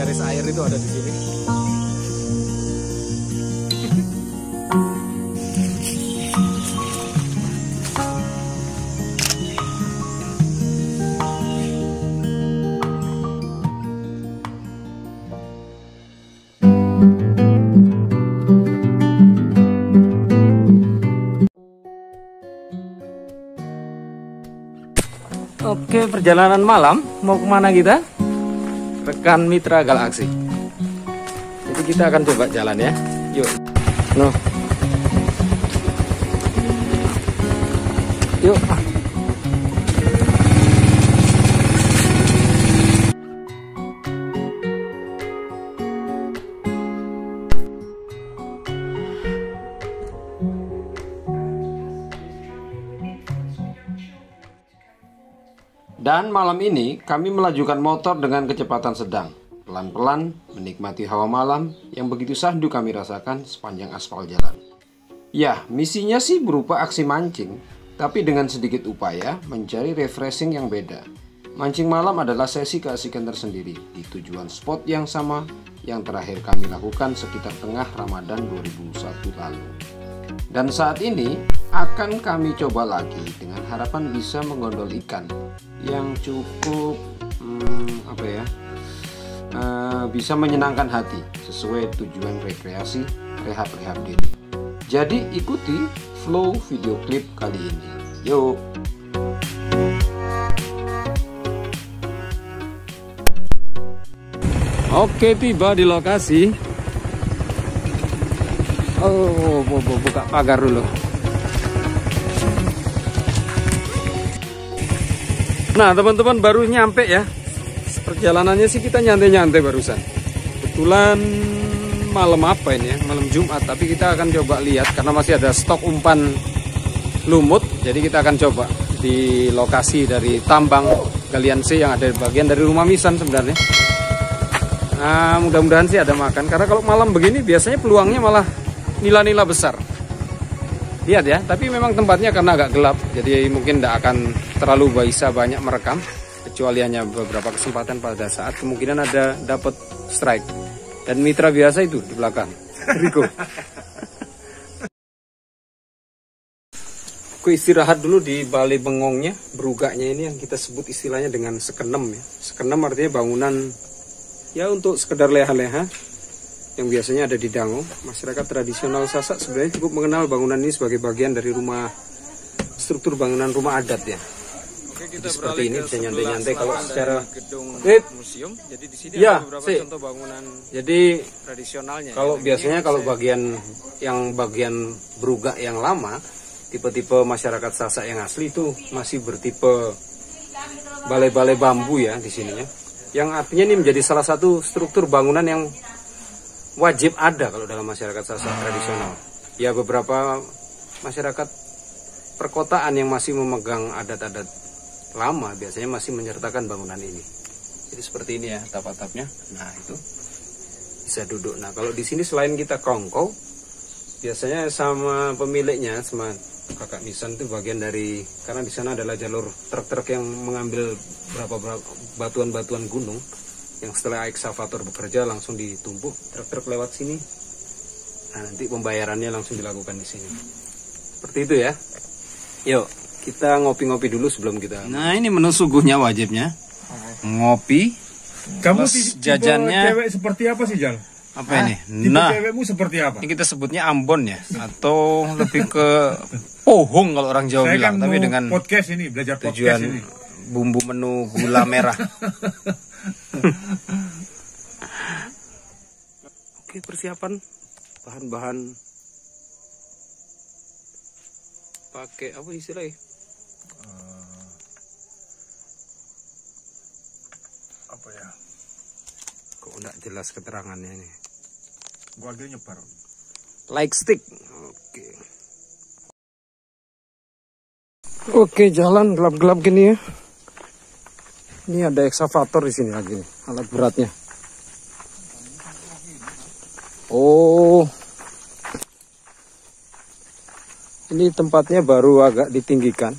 garis air itu ada di sini. Oke, perjalanan malam mau kemana kita? Rekan Mitra Galaksi. Jadi kita akan coba jalan ya. Yuk. Noh. Yuk. Dan malam ini kami melajukan motor dengan kecepatan sedang, pelan-pelan menikmati hawa malam yang begitu syahdu kami rasakan sepanjang aspal jalan. Ya, misinya sih berupa aksi mancing, tapi dengan sedikit upaya mencari refreshing yang beda. Mancing malam adalah sesi keasikan tersendiri di tujuan spot yang sama yang terakhir kami lakukan sekitar tengah Ramadan 2001 lalu. Dan saat ini akan kami coba lagi dengan harapan bisa menggondol ikan yang cukup bisa menyenangkan hati sesuai tujuan rekreasi rehab-rehab diri. Jadi ikuti flow video klip kali ini. Yuk. Oke, tiba di lokasi. Oh, buka pagar dulu. Nah, teman-teman baru nyampe ya. Perjalanannya sih kita nyantai-nyantai barusan. Kebetulan malam apa ini ya? Malam Jumat, tapi kita akan coba lihat karena masih ada stok umpan lumut. Jadi kita akan coba di lokasi dari tambang galian C yang ada di bagian dari rumah Misan sebenarnya. Nah, mudah-mudahan sih ada makan. Karena kalau malam begini biasanya peluangnya malah nila-nila besar. Lihat ya, tapi memang tempatnya karena agak gelap, jadi mungkin tidak akan terlalu bisa banyak merekam, kecuali hanya beberapa kesempatan pada saat kemungkinan ada dapat strike. Dan mitra biasa itu di belakang, Riko. Aku istirahat dulu di balai bengongnya, berugaknya ini yang kita sebut istilahnya dengan sekenem ya. Sekenem artinya bangunan ya untuk sekedar leha-leha yang biasanya ada di Dango. Masyarakat tradisional Sasak sebenarnya cukup mengenal bangunan ini sebagai bagian dari struktur bangunan rumah adat ya. Oke, kita jadi seperti ini bisa nyantai-nyantai kalau secara gedung museum. Jadi di sini ya, ada beberapa contoh bangunan. Jadi tradisionalnya. Kalau biasanya kalau bagian berugak yang lama, tipe-tipe masyarakat Sasak yang asli itu masih bertipe balai-balai bambu ya di sininya. Yang artinya ini menjadi salah satu struktur bangunan yang wajib ada kalau dalam masyarakat Sasak tradisional. Ya, beberapa masyarakat perkotaan yang masih memegang adat-adat lama biasanya masih menyertakan bangunan ini. Jadi seperti ini ya atap-atapnya. Nah, itu bisa duduk. Nah, kalau di sini selain kita kongkow, biasanya sama pemiliknya, sama kakak Misan itu bagian dari, karena di sana adalah jalur truk-truk yang mengambil berapa batuan-batuan gunung. Yang setelah ekskavator bekerja langsung ditumpuk, truk-truk lewat sini. Nah, nanti pembayarannya langsung dilakukan di sini. Seperti itu ya. Yuk, kita ngopi-ngopi dulu sebelum kita. Nah, ini menu suguhnya wajibnya. Ngopi. Kamu jajannya cewek seperti apa sih, Jal? Apa ini? Nah, cewekmu seperti apa? Ini kita sebutnya Ambon ya, atau lebih ke pohong kalau orang Jawa bilang, kan tapi dengan podcast ini, belajar tujuan podcast ini. Bumbu menu gula merah. Oke, persiapan bahan-bahan pakai apa istilahnya? Apa ya? Kok enggak jelas keterangannya ini? Gua agak nyebar. Like stick. Oke. Oke, jalan gelap-gelap gini ya. Ini ada ekskavator di sini lagi nih, alat beratnya. Oh. Ini tempatnya baru agak ditinggikan.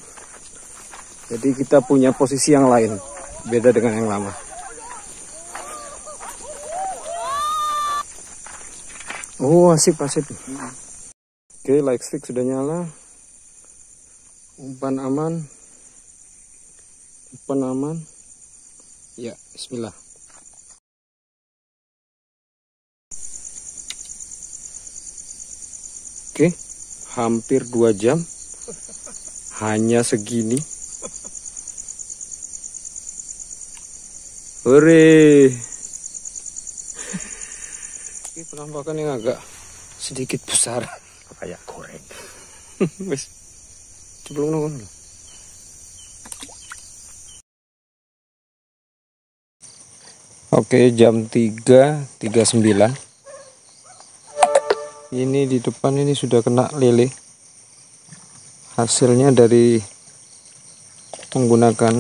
Jadi kita punya posisi yang lain, beda dengan yang lama. Oh, asip. Oke, light stick sudah nyala. Umpan aman. Ya, bismillah. Oke, hampir 2 jam. Hanya segini. Hore. Oke, penampakan yang agak sedikit besar. Kayak goreng. Wes. Ceblong nongol. Oke, jam 3.39. Ini di depan ini sudah kena lele. Hasilnya dari menggunakan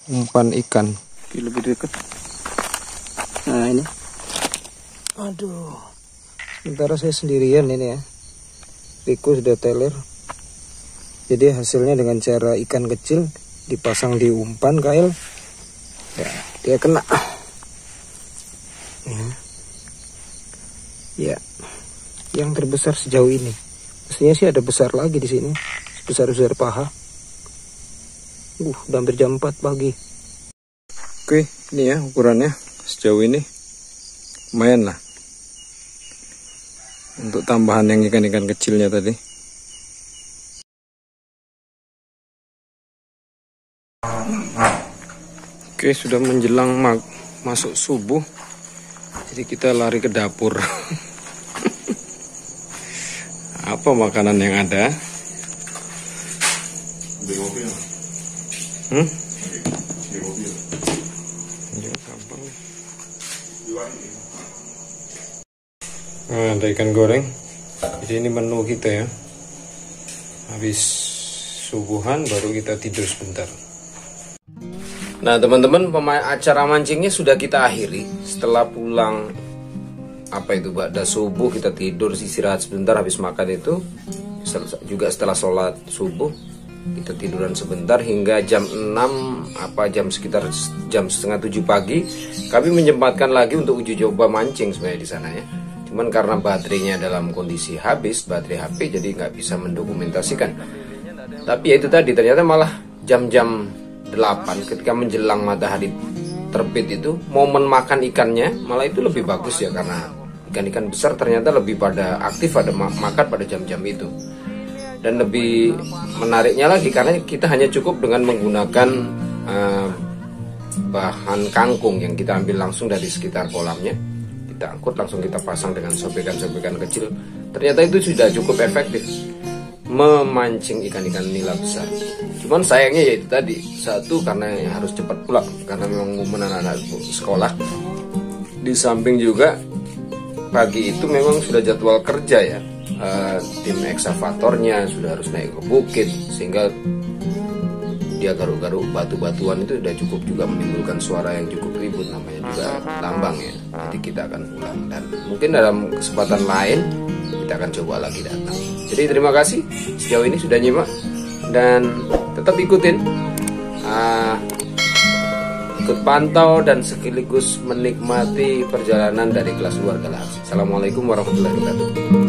umpan ikan. Lebih dekat. Nah, ini. Aduh. Sementara saya sendirian ini ya. Riko sudah teler. Jadi hasilnya dengan cara ikan kecil dipasang di umpan kail. Ya, dia kena. Ya. Yang terbesar sejauh ini. Mestinya sih ada besar lagi di sini. Sebesar paha. Udah hampir jam 4 pagi. Oke, ini ya ukurannya sejauh ini. Lumayan lah. Untuk tambahan yang ikan-ikan kecilnya tadi. Oke, sudah menjelang masuk subuh. Jadi kita lari ke dapur. Apa makanan yang ada? Nah, ada ikan goreng. Jadi ini menu kita ya. Habis subuhan baru kita tidur sebentar. Nah teman-teman, acara mancingnya sudah kita akhiri. Setelah pulang ba'da subuh kita tidur, istirahat sebentar habis makan itu. Juga setelah sholat subuh kita tiduran sebentar hingga jam 6 sekitar jam setengah 7 pagi kami menyempatkan lagi untuk uji coba mancing sebenarnya di sana ya. Cuman karena baterainya dalam kondisi habis, baterai HP, jadi nggak bisa mendokumentasikan. Tapi ya itu tadi, ternyata malah jam-jam 8 ketika menjelang matahari terbit itu momen makan ikannya malah itu lebih bagus ya, karena ikan-ikan besar ternyata lebih pada aktif makan pada jam-jam itu. Dan lebih menariknya lagi karena kita hanya cukup dengan menggunakan bahan kangkung yang kita ambil langsung dari sekitar kolamnya. Kita angkut langsung kita pasang dengan sobekan-sobekan kecil. Ternyata itu sudah cukup efektif memancing ikan-ikan nila besar. Cuman sayangnya yaitu tadi, satu karena harus cepat pulang karena memang momen anak-anak sekolah. Di samping juga pagi itu memang sudah jadwal kerja ya. Tim eksavatornya sudah harus naik ke bukit sehingga dia garuk-garuk batu-batuan itu sudah cukup juga menimbulkan suara yang cukup ribut, namanya juga tambang ya. Jadi kita akan pulang dan mungkin dalam kesempatan lain kita akan coba lagi datang. Jadi terima kasih sejauh ini sudah nyimak dan tetap ikutin, ikut pantau dan sekaligus menikmati perjalanan dari kelas luar galaksi. Assalamualaikum warahmatullahi wabarakatuh.